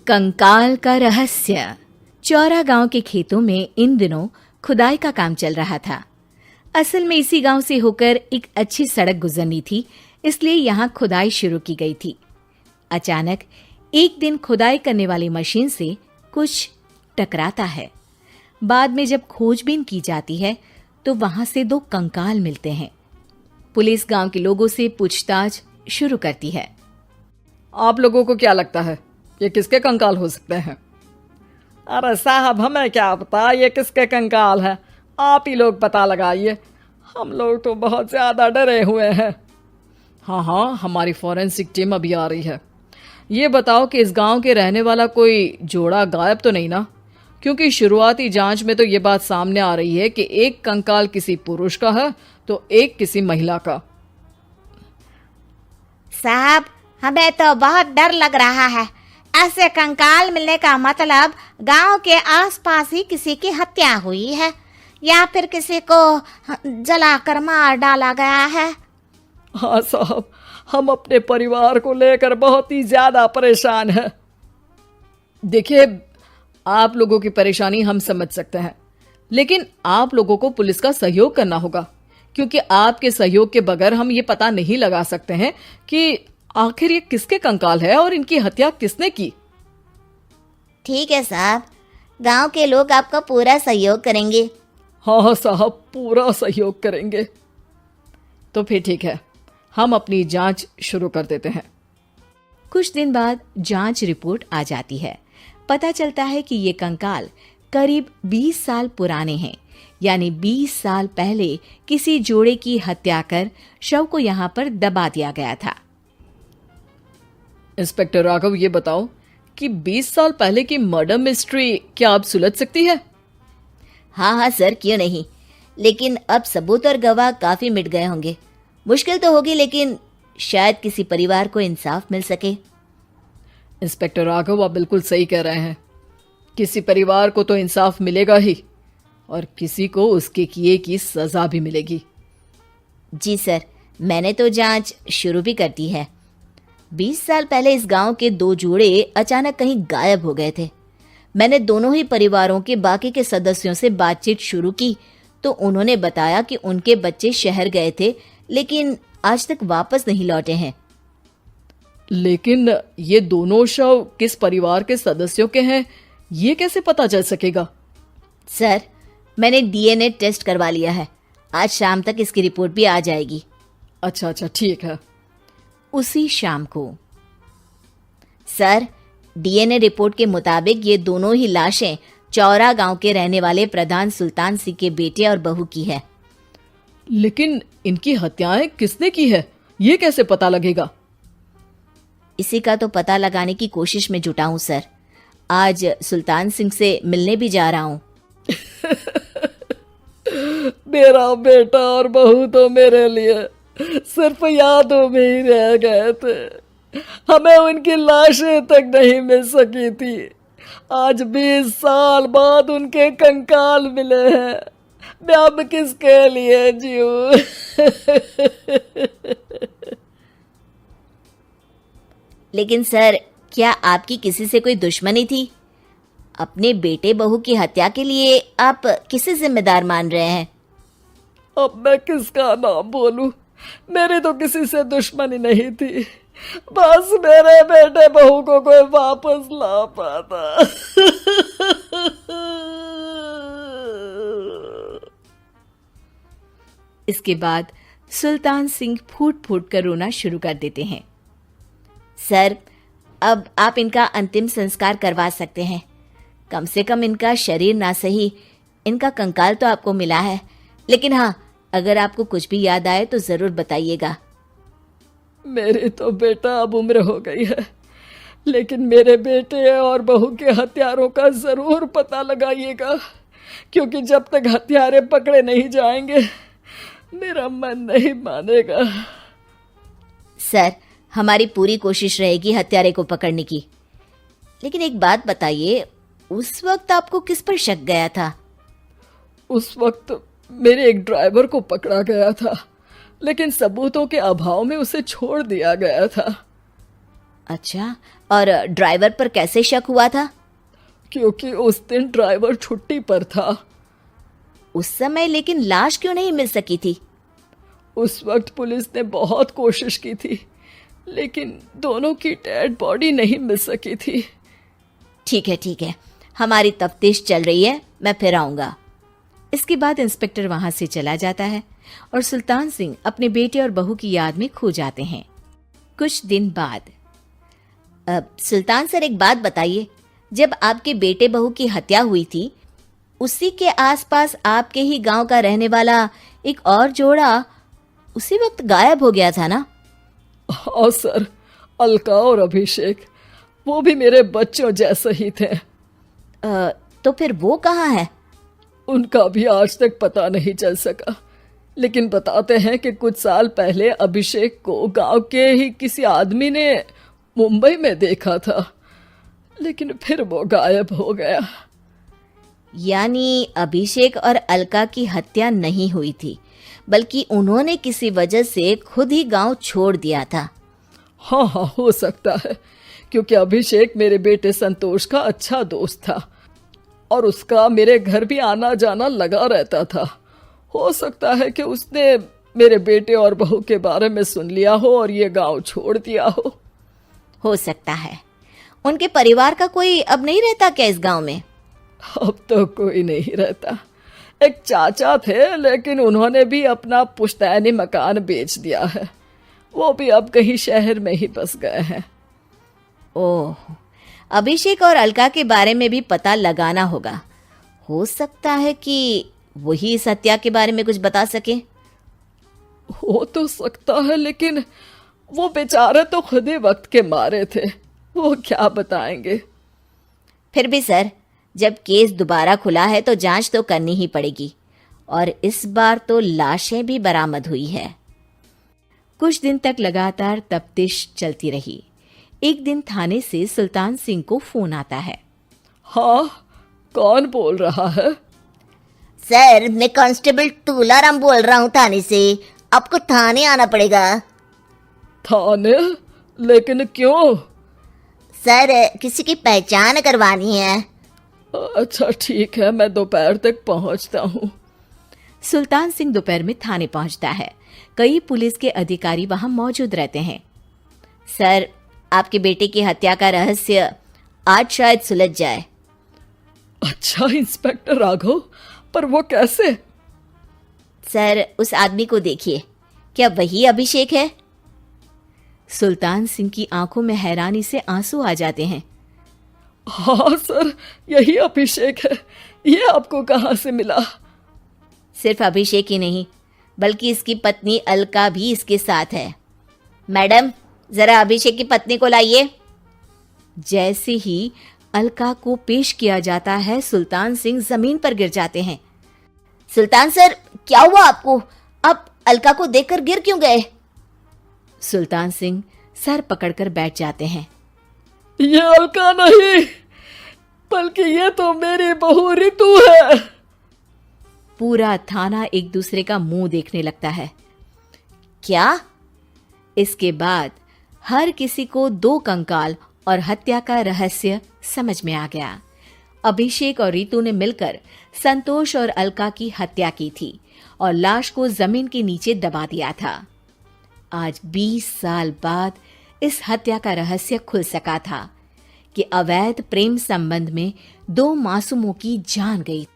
कंकाल का रहस्य। चौरा गांव के खेतों में इन दिनों खुदाई का काम चल रहा था। असल में इसी गांव से होकर एक अच्छी सड़क गुजरनी थी, इसलिए यहाँ खुदाई शुरू की गई थी। अचानक एक दिन खुदाई करने वाली मशीन से कुछ टकराता है। बाद में जब खोजबीन की जाती है तो वहां से 2 कंकाल मिलते हैं। पुलिस गांव के लोगों से पूछताछ शुरू करती है। आप लोगों को क्या लगता है ये किसके कंकाल हो सकते हैं? अरे साहब, हमें क्या पता ये किसके कंकाल है, आप ही लोग पता लगाइए। हम लोग तो बहुत ज़्यादा डरे हुए हैं। हाँ, हमारी फॉरेंसिक टीम अभी आ रही है। ये बताओ कि इस गांव के रहने वाला कोई जोड़ा गायब तो नहीं ना? क्योंकि शुरुआती जांच में तो ये बात सामने आ रही है कि एक कंकाल किसी पुरुष का है तो एक किसी महिला का। साहब, हमें तो बहुत डर लग रहा है। ऐसे कंकाल मिलने का मतलब गांव के आसपास ही किसी की हत्या हुई है या फिर किसी को जलाकर मार डाला गया है। हाँ साहब, हम अपने परिवार को लेकर बहुत ही ज्यादा परेशान हैं। देखिए, आप लोगों की परेशानी हम समझ सकते हैं, लेकिन आप लोगों को पुलिस का सहयोग करना होगा, क्योंकि आपके सहयोग के बगैर हम ये पता नहीं लगा सकते हैं कि आखिर ये किसके कंकाल है और इनकी हत्या किसने की। ठीक है साहब, गांव के लोग आपका पूरा सहयोग करेंगे। हाँ साहब, पूरा सहयोग करेंगे। तो फिर ठीक है, हम अपनी जांच शुरू कर देते हैं। कुछ दिन बाद जांच रिपोर्ट आ जाती है। पता चलता है कि ये कंकाल करीब 20 साल पुराने हैं, यानी 20 साल पहले किसी जोड़े की हत्या कर शव को यहाँ पर दबा दिया गया था। इंस्पेक्टर राघव, ये बताओ कि 20 साल पहले की मर्डर मिस्ट्री क्या आप सुलझ सकती है? हाँ सर, क्यों नहीं। लेकिन अब सबूत और गवाह काफी मिट गए होंगे। मुश्किल तो होगी, लेकिन शायद किसी परिवार को इंसाफ मिल सके। इंस्पेक्टर राघव, आप बिल्कुल सही कह रहे हैं। किसी परिवार को तो इंसाफ मिलेगा ही और किसी को उसके किए की सजा भी मिलेगी। जी सर, मैंने तो जांच शुरू भी कर दी है। 20 साल पहले इस गांव के 2 जोड़े अचानक कहीं गायब हो गए थे। मैंने दोनों ही परिवारों के बाकी के सदस्यों से बातचीत शुरू की तो उन्होंने बताया कि उनके बच्चे शहर गए थे, लेकिन आज तक वापस नहीं लौटे हैं। लेकिन ये दोनों शव किस परिवार के सदस्यों के हैं, ये कैसे पता चल सकेगा? सर, मैंने डीएनए टेस्ट करवा लिया है। आज शाम तक इसकी रिपोर्ट भी आ जाएगी। अच्छा, ठीक है। उसी शाम को सर, डीएनए रिपोर्ट के मुताबिक ये दोनों ही लाशें चौरा गांव के रहने वाले प्रधान सुल्तान सिंह के बेटे और बहू की है। लेकिन इनकी हत्याएं किसने की है, ये कैसे पता लगेगा? इसी का तो पता लगाने की कोशिश में जुटा हूं सर। आज सुल्तान सिंह से मिलने भी जा रहा हूं। मेरा बेटा और बहू तो मेरे लिए सिर्फ यादों में ही रह गए थे। हमें उनकी लाशें तक नहीं मिल सकी थी। आज 20 साल बाद उनके कंकाल मिले हैं। मैं अब किसके लिए जीऊं? लेकिन सर, क्या आपकी किसी से कोई दुश्मनी थी? अपने बेटे बहू की हत्या के लिए आप किसे जिम्मेदार मान रहे हैं? अब मैं किसका नाम बोलूं? मेरी तो किसी से दुश्मनी नहीं थी, बस मेरे बेटे बहू को कोई वापस ला पाता। इसके बाद सुल्तान सिंह फूट फूट कर रोना शुरू कर देते हैं। सर, अब आप इनका अंतिम संस्कार करवा सकते हैं। कम से कम इनका शरीर ना सही, इनका कंकाल तो आपको मिला है। लेकिन हाँ, अगर आपको कुछ भी याद आए तो जरूर बताइएगा। मेरी तो बेटा अब उम्र हो गई है, लेकिन मेरे बेटे और बहू के हत्यारों का जरूर पता लगाइएगा, क्योंकि जब तक हत्यारे पकड़े नहीं जाएंगे मेरा मन नहीं मानेगा। सर, हमारी पूरी कोशिश रहेगी हत्यारे को पकड़ने की। लेकिन एक बात बताइए, उस वक्त आपको किस पर शक गया था? उस वक्त मेरे एक ड्राइवर को पकड़ा गया था, लेकिन सबूतों के अभाव में उसे छोड़ दिया गया था। अच्छा, और ड्राइवर पर कैसे शक हुआ था? क्योंकि उस दिन ड्राइवर छुट्टी पर था। उस समय लेकिन लाश क्यों नहीं मिल सकी थी? उस वक्त पुलिस ने बहुत कोशिश की थी, लेकिन दोनों की डेड बॉडी नहीं मिल सकी थी। ठीक है, हमारी तफ्तीश चल रही है, मैं फिर आऊंगा। इसके बाद इंस्पेक्टर वहां से चला जाता है और सुल्तान सिंह अपने बेटे और बहू की याद में खो जाते हैं। कुछ दिन बाद सुल्तान सर, एक बात बताइए, जब आपके बेटे बहू की हत्या हुई थी, उसी के आसपास आपके ही गांव का रहने वाला एक और जोड़ा उसी वक्त गायब हो गया था ना? हाँ सर, अलका और अभिषेक, वो भी मेरे बच्चों जैसे ही थे। तो फिर वो कहाँ है? उनका भी आज तक पता नहीं चल सका, लेकिन बताते हैं कि कुछ साल पहले अभिषेक को गांव के ही किसी आदमी ने मुंबई में देखा था, लेकिन फिर वो गायब हो गया। यानी अभिषेक और अलका की हत्या नहीं हुई थी, बल्कि उन्होंने किसी वजह से खुद ही गांव छोड़ दिया था। हाँ, हो सकता है, क्योंकि अभिषेक मेरे बेटे संतोष का अच्छा दोस्त था और उसका मेरे घर भी आना जाना लगा रहता था। हो सकता है कि उसने मेरे बेटे और बहू के बारे में सुन लिया हो और ये गांव छोड़ दिया हो सकता है। उनके परिवार का कोई अब नहीं रहता क्या इस गांव में? अब तो कोई नहीं रहता। एक चाचा थे, लेकिन उन्होंने भी अपना पुश्तैनी मकान बेच दिया है। वो भी अब कहीं शहर में ही बस गए हैं। ओह, अभिषेक और अलका के बारे में भी पता लगाना होगा। हो सकता है कि वही इस हत्या के बारे में कुछ बता सके। हो तो सकता है, लेकिन वो बेचारे तो खुद ही वक्त के मारे थे, वो क्या बताएंगे। फिर भी सर, जब केस दोबारा खुला है तो जांच तो करनी ही पड़ेगी, और इस बार तो लाशें भी बरामद हुई है। कुछ दिन तक लगातार तफ्तीश चलती रही। एक दिन थाने से सुल्तान सिंह को फोन आता है। हाँ, कौन बोल रहा है? सर, मैं कांस्टेबल तुलाराम बोल रहा हूँ थाने से। आपको थाने आना पड़ेगा। थाने? लेकिन क्यों? सर, किसी की पहचान करवानी है। अच्छा ठीक है, मैं दोपहर तक पहुंचता हूँ। सुल्तान सिंह दोपहर में थाने पहुंचता है। कई पुलिस के अधिकारी वहां मौजूद रहते हैं। सर, आपके बेटे की हत्या का रहस्य आज शायद सुलझ जाए। अच्छा इंस्पेक्टर राघव, पर वो कैसे? सर, उस आदमी को देखिए, क्या वही अभिषेक है? सुल्तान सिंह की आंखों में हैरानी से आंसू आ जाते हैं। हाँ सर, यही अभिषेक है। ये आपको कहाँ से मिला? सिर्फ अभिषेक ही नहीं, बल्कि इसकी पत्नी अलका भी इसके साथ है। मैडम, जरा अभिषेक की पत्नी को लाइए। जैसे ही अलका को पेश किया जाता है, सुल्तान सिंह जमीन पर गिर जाते हैं। सुल्तान सर, क्या हुआ आपको? आप अलका को देखकर गिर क्यों गए? सुल्तान सिंह सर पकड़कर बैठ जाते हैं। ये अलका नहीं, बल्कि ये तो मेरी बहू रितु है। पूरा थाना एक दूसरे का मुंह देखने लगता है। क्या? इसके बाद हर किसी को दो कंकाल और हत्या का रहस्य समझ में आ गया। अभिषेक और रितु ने मिलकर संतोष और अलका की हत्या की थी और लाश को जमीन के नीचे दबा दिया था। आज 20 साल बाद इस हत्या का रहस्य खुल सका था कि अवैध प्रेम संबंध में दो मासूमों की जान गई।